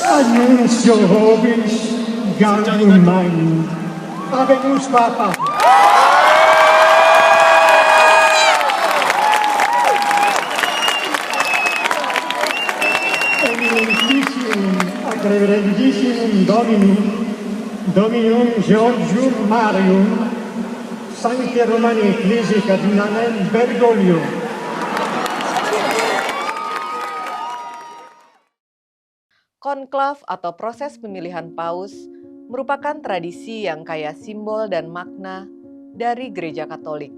Annuncio vobis gaudium magnum. Habemus Papa. Eminentissimum ac reverendissimum Dominum Georgium Marium, Sancti Romani Ecclesiae Cardinalem Bergoglio. Konklav atau proses pemilihan paus merupakan tradisi yang kaya simbol dan makna dari Gereja Katolik.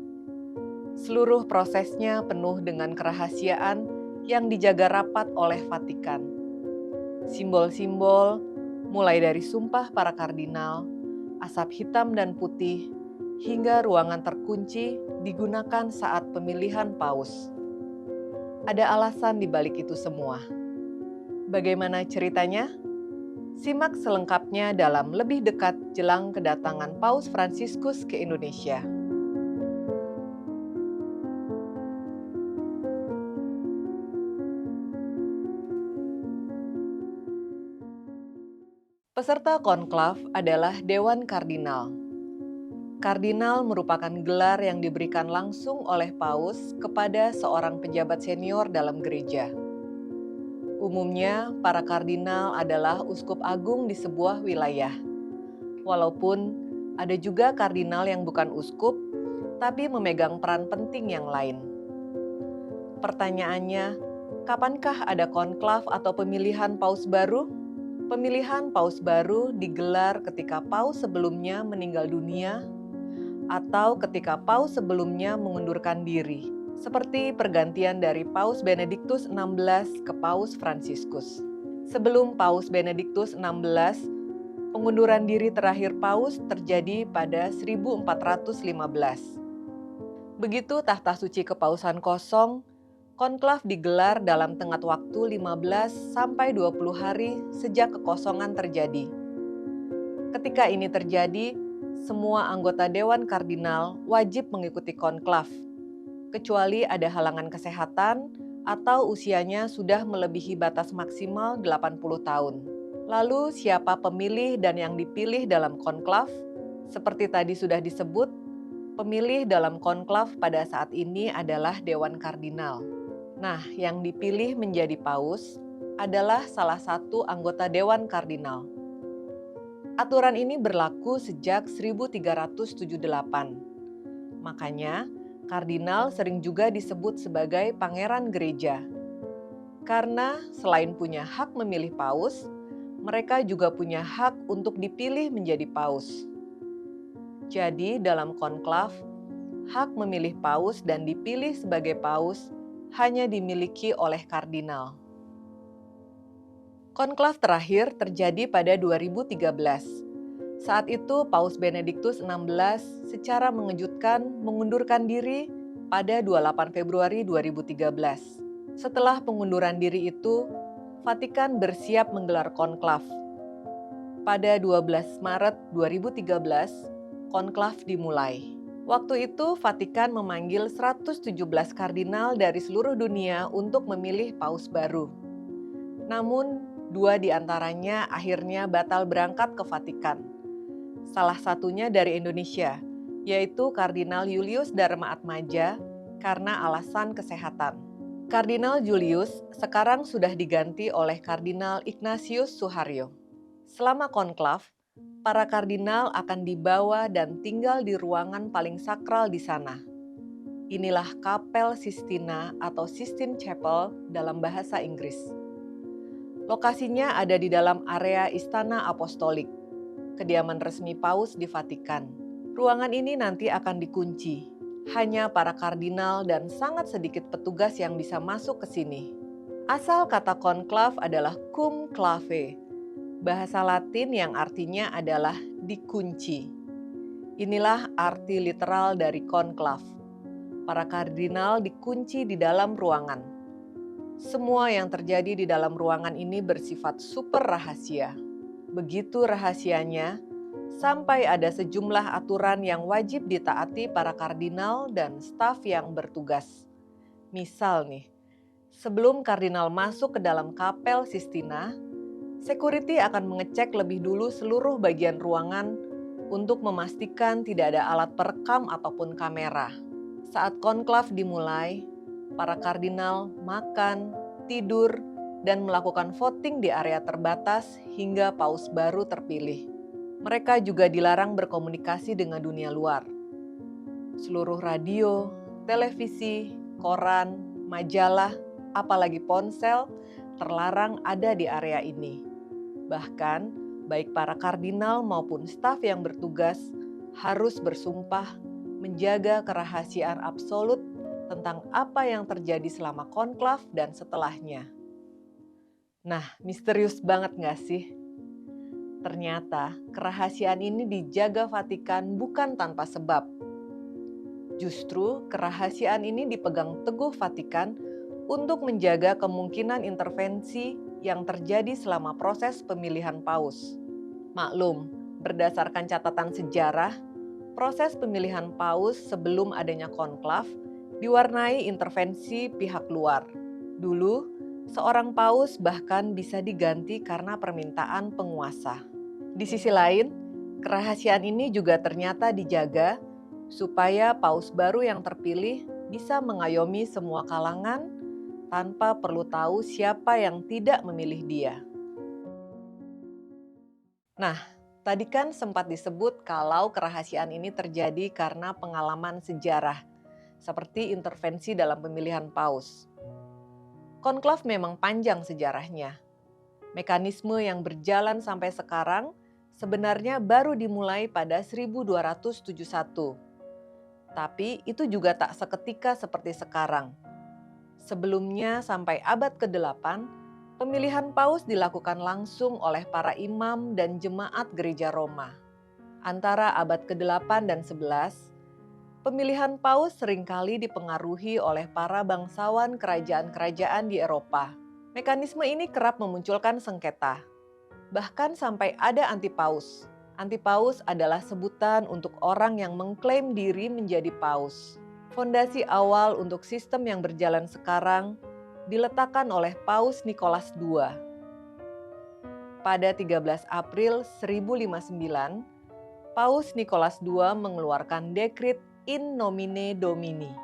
Seluruh prosesnya penuh dengan kerahasiaan yang dijaga rapat oleh Vatikan. Simbol-simbol mulai dari sumpah para kardinal, asap hitam dan putih, hingga ruangan terkunci digunakan saat pemilihan paus. Ada alasan di balik itu semua. Bagaimana ceritanya? Simak selengkapnya dalam Lebih Dekat jelang kedatangan Paus Fransiskus ke Indonesia. Peserta konklav adalah Dewan Kardinal. Kardinal merupakan gelar yang diberikan langsung oleh Paus kepada seorang pejabat senior dalam gereja. Umumnya, para kardinal adalah uskup agung di sebuah wilayah. Walaupun ada juga kardinal yang bukan uskup, tapi memegang peran penting yang lain. Pertanyaannya, kapankah ada konklav atau pemilihan paus baru? Pemilihan paus baru digelar ketika paus sebelumnya meninggal dunia atau ketika paus sebelumnya mengundurkan diri, seperti pergantian dari Paus Benediktus XVI ke Paus Fransiskus. Sebelum Paus Benediktus XVI, pengunduran diri terakhir paus terjadi pada 1415. Begitu tahta suci kepausan kosong, konklav digelar dalam tenggat waktu 15 sampai 20 hari sejak kekosongan terjadi. Ketika ini terjadi, semua anggota Dewan Kardinal wajib mengikuti konklav, kecuali ada halangan kesehatan atau usianya sudah melebihi batas maksimal 80 tahun. Lalu siapa pemilih dan yang dipilih dalam konklav? Seperti tadi sudah disebut, pemilih dalam konklav pada saat ini adalah Dewan Kardinal. Nah, yang dipilih menjadi paus adalah salah satu anggota Dewan Kardinal. Aturan ini berlaku sejak 1378. Makanya, kardinal sering juga disebut sebagai pangeran gereja. Karena selain punya hak memilih paus, mereka juga punya hak untuk dipilih menjadi paus. Jadi dalam konklav, hak memilih paus dan dipilih sebagai paus hanya dimiliki oleh kardinal. Konklav terakhir terjadi pada 2013. Saat itu Paus Benediktus XVI secara mengejutkan mengundurkan diri pada 28 Februari 2013. Setelah pengunduran diri itu, Vatikan bersiap menggelar konklav. Pada 12 Maret 2013, konklav dimulai. Waktu itu Vatikan memanggil 117 kardinal dari seluruh dunia untuk memilih paus baru. Namun, 2 di antaranya akhirnya batal berangkat ke Vatikan. Salah satunya dari Indonesia, yaitu Kardinal Julius Darmaatmadja karena alasan kesehatan. Kardinal Julius sekarang sudah diganti oleh Kardinal Ignatius Suharyo. Selama konklav, para kardinal akan dibawa dan tinggal di ruangan paling sakral di sana. Inilah Kapel Sistina atau Sistine Chapel dalam bahasa Inggris. Lokasinya ada di dalam area Istana Apostolik, kediaman resmi Paus di Vatikan. Ruangan ini nanti akan dikunci. Hanya para kardinal dan sangat sedikit petugas yang bisa masuk ke sini. Asal kata konklav adalah cum clave, bahasa Latin yang artinya adalah dikunci. Inilah arti literal dari konklav. Para kardinal dikunci di dalam ruangan. Semua yang terjadi di dalam ruangan ini bersifat super rahasia. Begitu rahasianya, sampai ada sejumlah aturan yang wajib ditaati para kardinal dan staf yang bertugas. Misal nih, Sebelum kardinal masuk ke dalam kapel Sistina, security akan mengecek lebih dulu seluruh bagian ruangan untuk memastikan tidak ada alat perekam ataupun kamera. Saat konklav dimulai, para kardinal makan, tidur, dan melakukan voting di area terbatas hingga paus baru terpilih. Mereka juga dilarang berkomunikasi dengan dunia luar. Seluruh radio, televisi, koran, majalah, apalagi ponsel terlarang ada di area ini. Bahkan, baik para kardinal maupun staf yang bertugas harus bersumpah menjaga kerahasiaan absolut tentang apa yang terjadi selama konklav dan setelahnya. Nah, misterius banget gak sih? Ternyata kerahasiaan ini dijaga Vatikan bukan tanpa sebab. Justru kerahasiaan ini dipegang teguh Vatikan untuk menjaga kemungkinan intervensi yang terjadi selama proses pemilihan paus. Maklum, berdasarkan catatan sejarah, proses pemilihan paus sebelum adanya konklav diwarnai intervensi pihak luar. Dulu, seorang paus bahkan bisa diganti karena permintaan penguasa. Di sisi lain, kerahasiaan ini juga ternyata dijaga supaya paus baru yang terpilih bisa mengayomi semua kalangan tanpa perlu tahu siapa yang tidak memilih dia. Nah, tadi kan sempat disebut kalau kerahasiaan ini terjadi karena pengalaman sejarah, seperti intervensi dalam pemilihan paus. Konklav memang panjang sejarahnya. Mekanisme yang berjalan sampai sekarang sebenarnya baru dimulai pada 1271. Tapi itu juga tak seketika seperti sekarang. Sebelumnya sampai abad ke-8, pemilihan paus dilakukan langsung oleh para imam dan jemaat gereja Roma. Antara abad ke-8 dan 11, pemilihan paus seringkali dipengaruhi oleh para bangsawan kerajaan-kerajaan di Eropa. Mekanisme ini kerap memunculkan sengketa, bahkan sampai ada antipaus. Antipaus adalah sebutan untuk orang yang mengklaim diri menjadi paus. Fondasi awal untuk sistem yang berjalan sekarang diletakkan oleh Paus Nikolas II. Pada 13 April 1059, Paus Nikolas II mengeluarkan dekrit In Nomine Domini,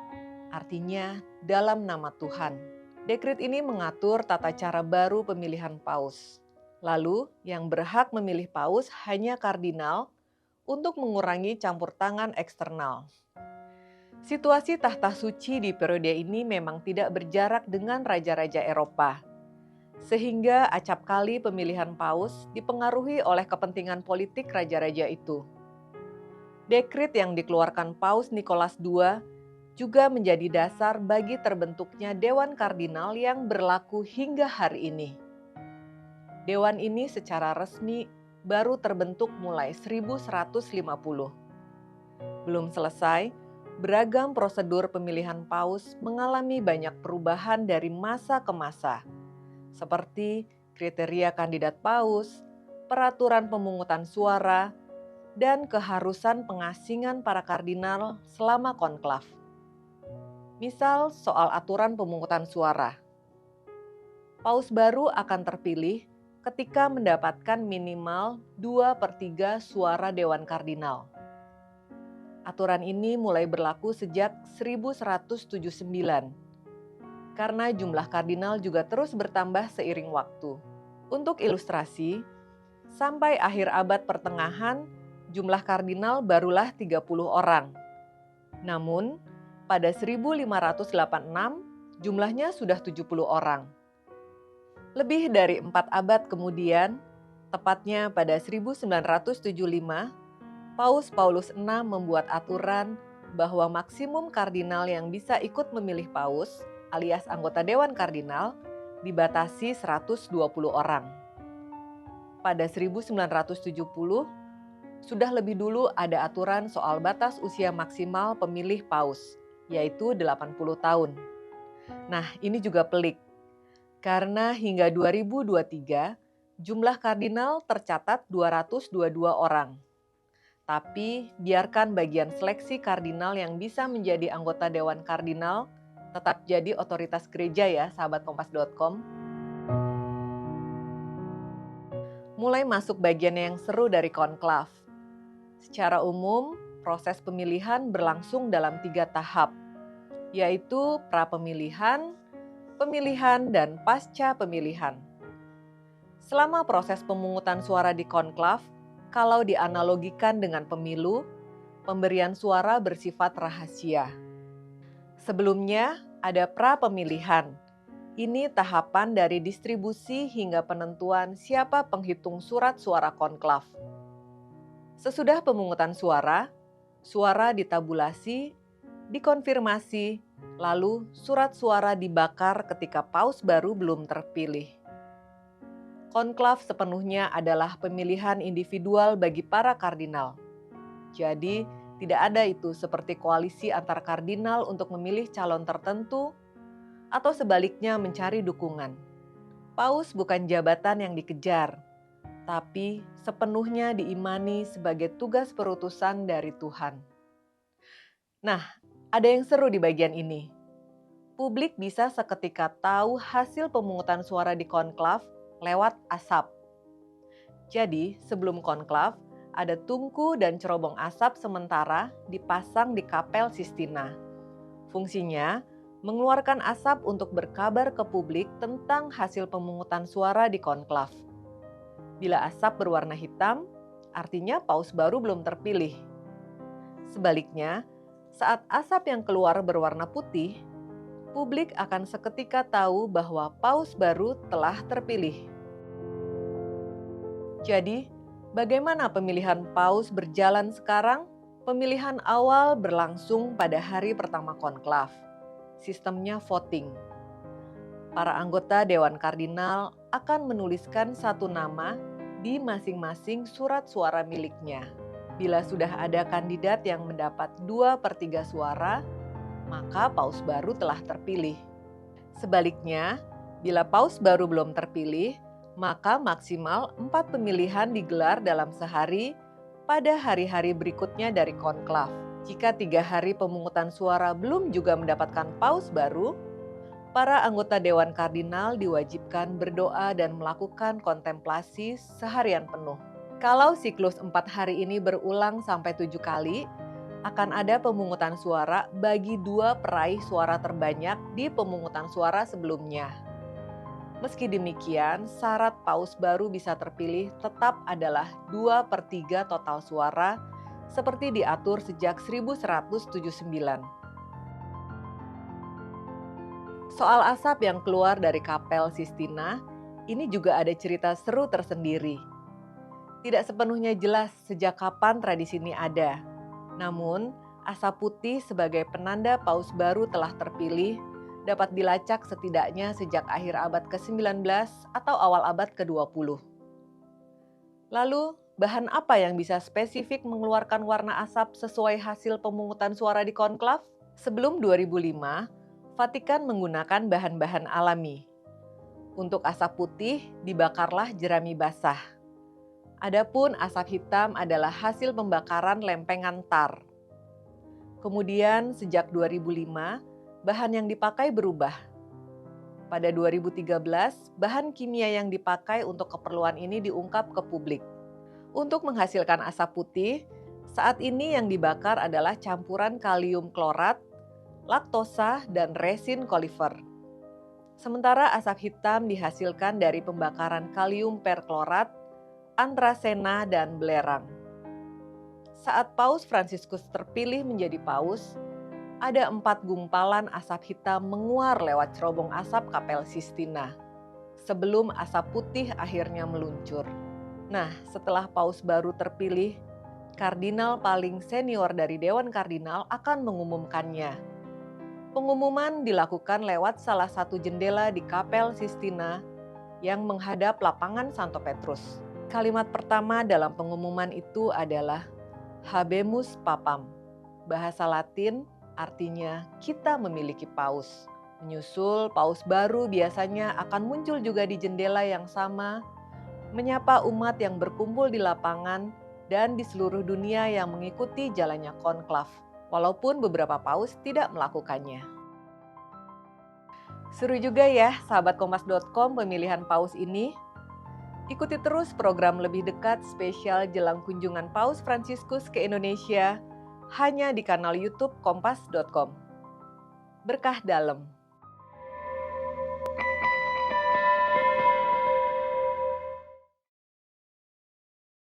artinya dalam nama Tuhan. Dekrit ini mengatur tata cara baru pemilihan paus. Lalu, yang berhak memilih paus hanya kardinal untuk mengurangi campur tangan eksternal. Situasi tahta suci di periode ini memang tidak berjarak dengan raja-raja Eropa, sehingga acap kali pemilihan paus dipengaruhi oleh kepentingan politik raja-raja itu. Dekrit yang dikeluarkan Paus Nikolas II juga menjadi dasar bagi terbentuknya Dewan Kardinal yang berlaku hingga hari ini. Dewan ini secara resmi baru terbentuk mulai 1150. Belum selesai, beragam prosedur pemilihan paus mengalami banyak perubahan dari masa ke masa, seperti kriteria kandidat paus, peraturan pemungutan suara, dan keharusan pengasingan para kardinal selama konklav. Misal soal aturan pemungutan suara. Paus baru akan terpilih ketika mendapatkan minimal 2/3 suara Dewan Kardinal. Aturan ini mulai berlaku sejak 1179, karena jumlah kardinal juga terus bertambah seiring waktu. Untuk ilustrasi, sampai akhir abad pertengahan, jumlah kardinal barulah 30 orang. Namun, pada 1586, jumlahnya sudah 70 orang. Lebih dari 4 abad kemudian, tepatnya pada 1975, Paus Paulus VI membuat aturan bahwa maksimum kardinal yang bisa ikut memilih paus, alias anggota Dewan Kardinal, dibatasi 120 orang. Pada 1970, sudah lebih dulu ada aturan soal batas usia maksimal pemilih paus, yaitu 80 tahun. Nah, ini juga pelik, karena hingga 2023 jumlah kardinal tercatat 222 orang. Tapi biarkan bagian seleksi kardinal yang bisa menjadi anggota Dewan Kardinal Tetap jadi otoritas gereja ya, sahabat kompas.com. Mulai masuk bagian yang seru dari konklav. Secara umum, proses pemilihan berlangsung dalam 3 tahap, yaitu pra-pemilihan, pemilihan, dan pasca pemilihan. Selama proses pemungutan suara di konklav, kalau dianalogikan dengan pemilu, pemberian suara bersifat rahasia. Sebelumnya, ada pra-pemilihan. Ini tahapan dari distribusi hingga penentuan siapa penghitung surat suara konklav. Sesudah pemungutan suara, suara ditabulasi, dikonfirmasi, lalu surat suara dibakar ketika paus baru belum terpilih. Konklav sepenuhnya adalah pemilihan individual bagi para kardinal. Jadi, tidak ada itu seperti koalisi antar kardinal untuk memilih calon tertentu atau sebaliknya mencari dukungan. Paus bukan jabatan yang dikejar, tapi sepenuhnya diimani sebagai tugas perutusan dari Tuhan. Nah, ada yang seru di bagian ini. Publik bisa seketika tahu hasil pemungutan suara di konklav lewat asap. Jadi, sebelum konklav, ada tungku dan cerobong asap sementara dipasang di Kapel Sistina. Fungsinya, mengeluarkan asap untuk berkabar ke publik tentang hasil pemungutan suara di konklav. Bila asap berwarna hitam, artinya paus baru belum terpilih. Sebaliknya, saat asap yang keluar berwarna putih, publik akan seketika tahu bahwa paus baru telah terpilih. Jadi, bagaimana pemilihan paus berjalan sekarang? Pemilihan awal berlangsung pada hari pertama konklav. Sistemnya voting. Para anggota Dewan Kardinal akan menuliskan satu nama di masing-masing surat suara miliknya. Bila sudah ada kandidat yang mendapat 2/3 suara, maka paus baru telah terpilih. Sebaliknya, bila paus baru belum terpilih, maka maksimal 4 pemilihan digelar dalam sehari pada hari-hari berikutnya dari konklav. Jika 3 hari pemungutan suara belum juga mendapatkan paus baru, para anggota Dewan Kardinal diwajibkan berdoa dan melakukan kontemplasi seharian penuh. Kalau siklus 4 hari ini berulang sampai 7 kali, akan ada pemungutan suara bagi 2 peraih suara terbanyak di pemungutan suara sebelumnya. Meski demikian, syarat paus baru bisa terpilih tetap adalah 2/3 total suara seperti diatur sejak 1179. Soal asap yang keluar dari Kapel Sistina, ini juga ada cerita seru tersendiri. Tidak sepenuhnya jelas sejak kapan tradisi ini ada. Namun, asap putih sebagai penanda paus baru telah terpilih dapat dilacak setidaknya sejak akhir abad ke-19 atau awal abad ke-20. Lalu, bahan apa yang bisa spesifik mengeluarkan warna asap sesuai hasil pemungutan suara di konklav? Sebelum 2005, Vatikan menggunakan bahan-bahan alami. Untuk asap putih, dibakarlah jerami basah. Adapun asap hitam adalah hasil pembakaran lempengan tar. Kemudian, sejak 2005, bahan yang dipakai berubah. Pada 2013, bahan kimia yang dipakai untuk keperluan ini diungkap ke publik. Untuk menghasilkan asap putih, saat ini yang dibakar adalah campuran kalium klorat, laktosa, dan resin kolifer. Sementara asap hitam dihasilkan dari pembakaran kalium perklorat, antrasena, dan belerang. Saat Paus Fransiskus terpilih menjadi paus, ada 4 gumpalan asap hitam menguar lewat cerobong asap Kapel Sistina, sebelum asap putih akhirnya meluncur. Nah, setelah paus baru terpilih, kardinal paling senior dari Dewan Kardinal akan mengumumkannya. Pengumuman dilakukan lewat salah satu jendela di Kapel Sistina yang menghadap lapangan Santo Petrus. Kalimat pertama dalam pengumuman itu adalah Habemus Papam. Bahasa Latin artinya kita memiliki paus. Menyusul, paus baru biasanya akan muncul juga di jendela yang sama, menyapa umat yang berkumpul di lapangan dan di seluruh dunia yang mengikuti jalannya konklav, walaupun beberapa paus tidak melakukannya. Seru juga ya sahabat kompas.com pemilihan Paus ini. Ikuti terus program lebih dekat spesial jelang kunjungan Paus Fransiskus ke Indonesia hanya di kanal YouTube kompas.com. Berkah dalam.